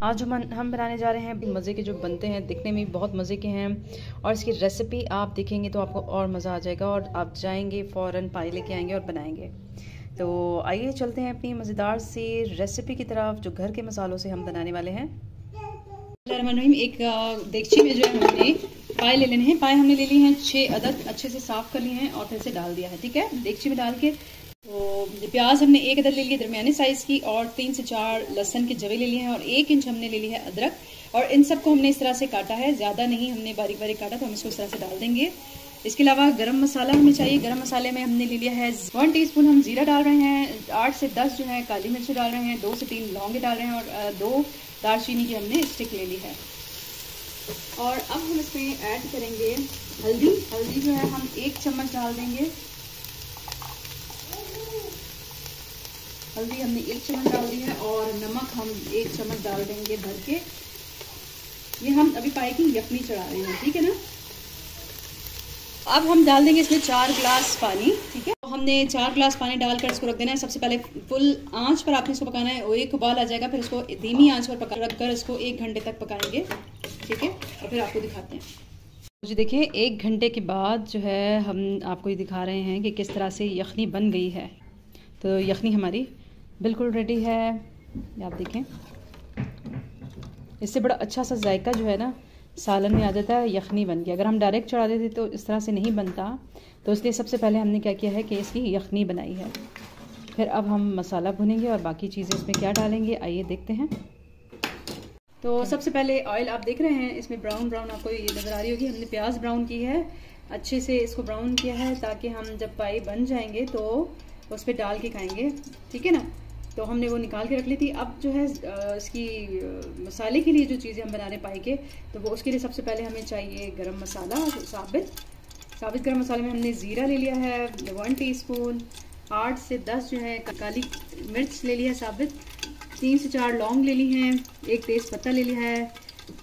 आज हम बनाने जा रहे हैं मज़े के, जो बनते हैं दिखने में बहुत मज़े के हैं, और इसकी रेसिपी आप देखेंगे तो आपको और मज़ा आ जाएगा और आप जाएंगे फ़ौरन पानी लेके आएंगे और बनाएंगे। तो आइए चलते हैं अपनी मज़ेदार सी रेसिपी की तरफ, जो घर के मसालों से हम बनाने वाले हैं। एक देगची में जो है हमने पाए ले लेने हैं। पाए हमने ले लिए हैं 6 अदद, अच्छे से साफ़ कर लिए हैं और फिर से डाल दिया है। ठीक है, देगची में डाल के तो प्याज हमने 1 अदद ले लिए दरमियाने साइज़ की, और 3 से 4 लहसुन के जवे ले लिए हैं, और 1 इंच हमने ले लिया है अदरक, और इन सबको हमने इस तरह से काटा है, ज़्यादा नहीं हमने बारीक बारीक काटा, तो हम इसको इस तरह से डाल देंगे। इसके अलावा गरम मसाला हमें चाहिए। गरम मसाले में हमने ले लिया है 1 टीस्पून हम जीरा डाल रहे हैं, 8 से 10 जो है काली मिर्च डाल रहे हैं, 2 से 3 लौंगे डाल रहे हैं, और 2 दालचीनी की हमने स्टिक ले ली है। और अब हम इसमें ऐड करेंगे हल्दी। हल्दी जो है हम 1 चम्मच डाल देंगे। हल्दी हमने 1 चम्मच डाल दी है, और नमक हम 1 चम्मच डाल देंगे भर के। ये हम अभी पाए की यखनी चढ़ा रहे हैं, ठीक है ना। अब हम डाल देंगे इसमें 4 गिलास पानी। ठीक है, तो हमने 4 गिलास पानी डालकर इसको रख देना है। सबसे पहले फुल आंच पर आपने इसको पकाना है, वो एक उबाल आ जाएगा, फिर इसको धीमी आंच पर रखकर इसको 1 घंटे तक पकाएंगे। ठीक है, और फिर आपको दिखाते हैं। जी देखिए, 1 घंटे के बाद जो है हम आपको ये दिखा रहे हैं कि किस तरह से यखनी बन गई है। तो यखनी हमारी बिल्कुल रेडी है, आप देखें। इससे बड़ा अच्छा सा जायका जो है ना सालन में आ जाता है। यखनी बन गया। अगर हम डायरेक्ट चढ़ा देते तो इस तरह से नहीं बनता, तो इसलिए सबसे पहले हमने क्या किया है कि इसकी यखनी बनाई है। फिर अब हम मसाला भुनेंगे और बाकी चीज़ें इसमें क्या डालेंगे, आइए देखते हैं। तो सबसे पहले ऑयल आप देख रहे हैं, इसमें ब्राउन ब्राउन आपको ये नज़र आ रही होगी। हमने प्याज ब्राउन की है, अच्छे से इसको ब्राउन किया है, ताकि हम जब पाई बन जाएंगे तो उस पर डाल के खाएंगे। ठीक है ना, तो हमने वो निकाल के रख ली थी। अब जो है इसकी मसाले के लिए जो चीज़ें हम बना रहे पाई के, तो वो उसके लिए सबसे पहले हमें चाहिए गरम मसाला। साबित गरम मसाले में हमने ज़ीरा ले लिया है 1 टीस्पून, 8 से 10 जो है काली मिर्च ले लिया साबित, 3 से 4 लौंग ले ली हैं, 1 तेज़ पत्ता ले लिया है,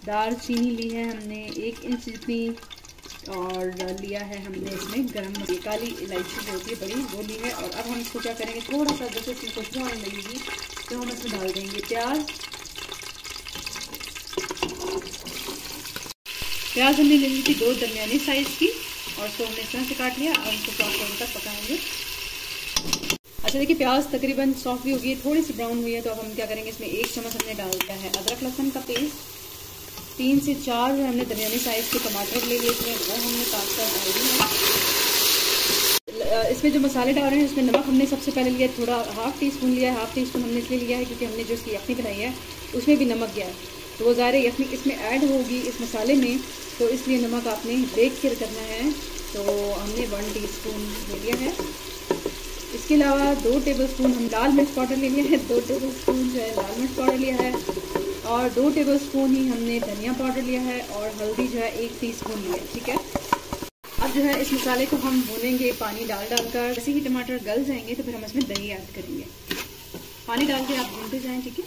दालचीनी ली है हमने 1 इंच जितनी, और लिया है हमने इसमें गरम मसाला, काली इलायची जो होती है बड़ी, वो ली है। और अब हम इसको क्या करेंगे, थोड़ा सा जैसे इसकी खुशबू आने लगेगी तो हम इसमें डाल देंगे प्याज। प्याज हमने ले ली थी 2 दरमियानी साइज़ की, और इसको हमने इस तरह से काट लिया। अब इसको सॉफ्ट होने तक पकाएंगे। अच्छा देखिए, प्याज तकरीबन सॉफ्ट भी होगी, थोड़ी सी ब्राउन हुई है, तो अब हम क्या करेंगे, इसमें 1 चम्मच हमने डाल दिया है अदरक लहसुन का पेस्ट, 3 से 4 जो हमने दरमियानी साइज़ के टमाटर ले लिए थे, वो हमने काट कर डाल दिए। इसमें जो मसाले डाल रहे हैं उसमें नमक हमने सबसे पहले लिया थोड़ा, 1/2 टीस्पून लिया है। 1/2 टीस्पून हमने इसलिए लिया है क्योंकि हमने जो इसकी यखनी बनाई है उसमें भी नमक गया है, तो वो ज़ाहिर यखनी इसमें ऐड होगी इस मसाले में, तो इसलिए नमक आपने देख कर करना है। तो हमने 1 टीस्पून ले लिया है। इसके अलावा 2 टेबलस्पून हम लाल मिर्च पाउडर ले लिया है, 2 टेबलस्पून जो है लाल मिर्च पाउडर लिया है, और 2 टेबलस्पून ही हमने धनिया पाउडर लिया है, और हल्दी जो है 1 टीस्पून लिया है। ठीक है, अब जो है इस मसाले को हम भूनेंगे पानी डालकर। जैसे ही टमाटर गल जाएंगे तो फिर हम इसमें दही ऐड करेंगे। पानी डाल के आप भूनते जाएं। ठीक है,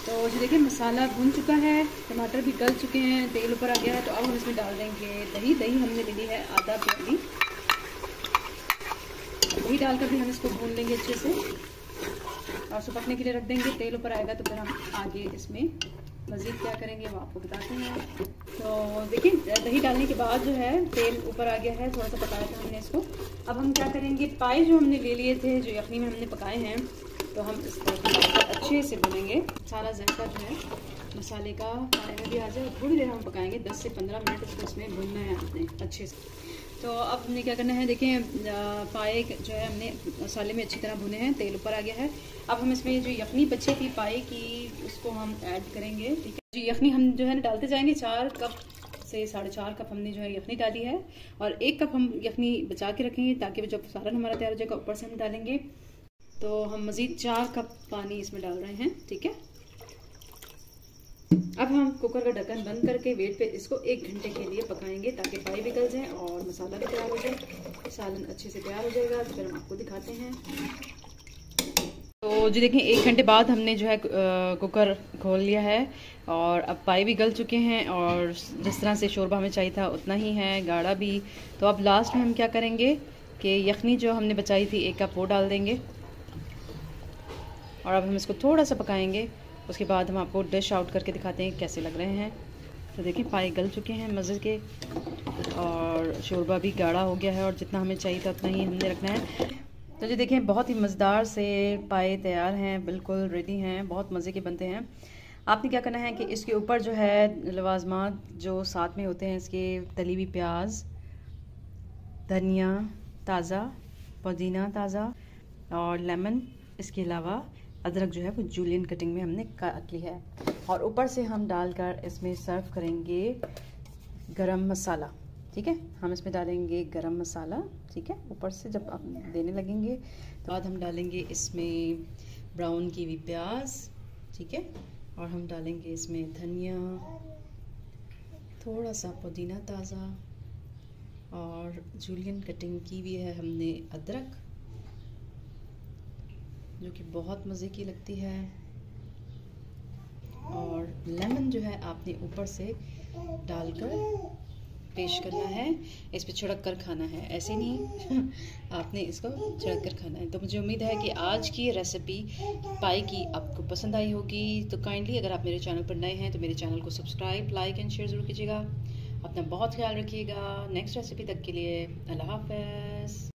तो जो देखिए मसाला भून चुका है, टमाटर भी गल चुके हैं, तेल ऊपर आ गया है, तो अब हम इसमें डाल देंगे दही। दही हमने ले ली है आधा प्याली। दही डालकर भी हम इसको भून लेंगे अच्छे से, और सुपकने के लिए रख देंगे। तेल ऊपर आएगा तो फिर हम आगे इसमें मज़ीद क्या करेंगे वो आपको बताते हैं। तो देखिए, दही डालने के बाद जो है तेल ऊपर आ गया है, थोड़ा सा पकाया था हमने इसको। अब हम क्या करेंगे, पाए जो हमने ले लिए थे, जो यखनी में हमने पकाए हैं, तो हम इस तरह अच्छे से भुनेंगे। सारा जायका जो है मसाले का पाए में भी आ जाए, थोड़ी देर हम पकाएंगे, 10 से 15 मिनट इसको इसमें भुनना है आपने अच्छे से। तो अब हमने क्या करना है, देखें पाए जो है हमने मसाले में अच्छी तरह भुने हैं, तेल ऊपर आ गया है। अब हम इसमें जो यखनी बची थी पाए की, उसको हम ऐड करेंगे। ठीक है, जो यखनी हम जो है डालते जाएंगे। 4 कप से 4.5 कप हमने जो है यखनी डाली है, और 1 कप हम यखनी बचा के रखेंगे, ताकि जब सालन हमारा तैयार हो जाएगा ऊपर से हम डालेंगे। तो हम मज़ीद 4 कप पानी इसमें डाल रहे हैं। ठीक है, अब हम कुकर का ढक्कन बंद करके वेट पे इसको 1 घंटे के लिए पकाएंगे, ताकि पाई भी गल जाए और मसाला भी तैयार हो जाए, सालन अच्छे से तैयार हो जाएगा। तो फिर हम आपको दिखाते हैं। तो जी देखें, 1 घंटे बाद हमने जो है कुकर खोल लिया है, और अब पाई भी गल चुके हैं, और जिस तरह से शोरबा हमें चाहिए था उतना ही है, गाढ़ा भी। तो अब लास्ट में हम क्या करेंगे कि यखनी जो हमने बचाई थी 1 कप वो डाल देंगे। और अब हम इसको थोड़ा सा पकाएंगे, उसके बाद हम आपको डिश आउट करके दिखाते हैं कैसे लग रहे हैं। तो देखिए पाए गल चुके हैं मज़े के, और शोरबा भी गाढ़ा हो गया है, और जितना हमें चाहिए था उतना ही हमने रखना है। तो जी देखें बहुत ही मज़ेदार से पाए तैयार हैं, बिल्कुल रेडी हैं, बहुत मज़े के बनते हैं। आपने क्या करना है कि इसके ऊपर जो है लवाजमात जो साथ में होते हैं, इसके तली हुई प्याज, धनिया ताज़ा, पुदीना ताज़ा और लेमन, इसके अलावा अदरक जो है वो जूलियन कटिंग में हमने काट ली है, और ऊपर से हम डालकर इसमें सर्व करेंगे गरम मसाला। ठीक है, हम इसमें डालेंगे गरम मसाला। ठीक है, ऊपर से जब आप देने लगेंगे तो बाद हम डालेंगे इसमें ब्राउन की हुई प्याज। ठीक है, और हम डालेंगे इसमें धनिया, थोड़ा सा पुदीना ताज़ा, और जूलियन कटिंग की हुई है हमने अदरक, जो कि बहुत मज़े की लगती है, और लेमन जो है आपने ऊपर से डालकर पेश करना है। इस पे छिड़क कर खाना है, ऐसे नहीं आपने इसको छिड़क कर खाना है। तो मुझे उम्मीद है कि आज की रेसिपी पाई की आपको पसंद आई होगी। तो काइंडली अगर आप मेरे चैनल पर नए हैं तो मेरे चैनल को सब्सक्राइब, लाइक एंड शेयर ज़रूर कीजिएगा। अपना बहुत ख्याल रखिएगा। नेक्स्ट रेसिपी तक के लिए अल्लाह हाफ़िज़।